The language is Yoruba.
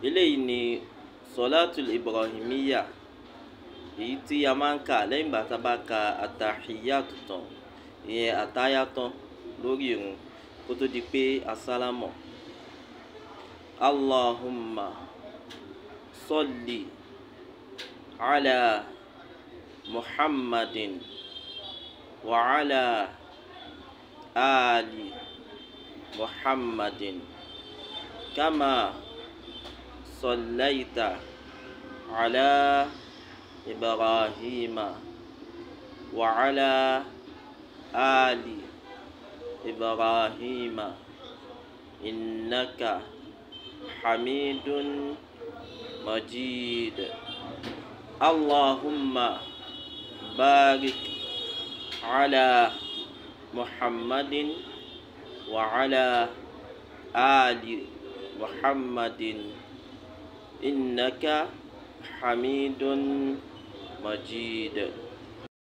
eléyìí ni sọlátul ibrahimiya, èyí tí a máa ń kà lẹ́yìn ìgbà tá a bá ka àtàhíyàtù tán, ìyẹn àtáyà tán lórí ìrun kó tó di pé asálámọ̀. Allahumma salli ala Muhammadin wa ala ali Muhammadin kama sallaita ala Ibrahima wa ala ali Ibrahima innaka hamidun majid. Allahumma barik ala Muhammadin wa ala ali Muhammadin innaka hamidun majid.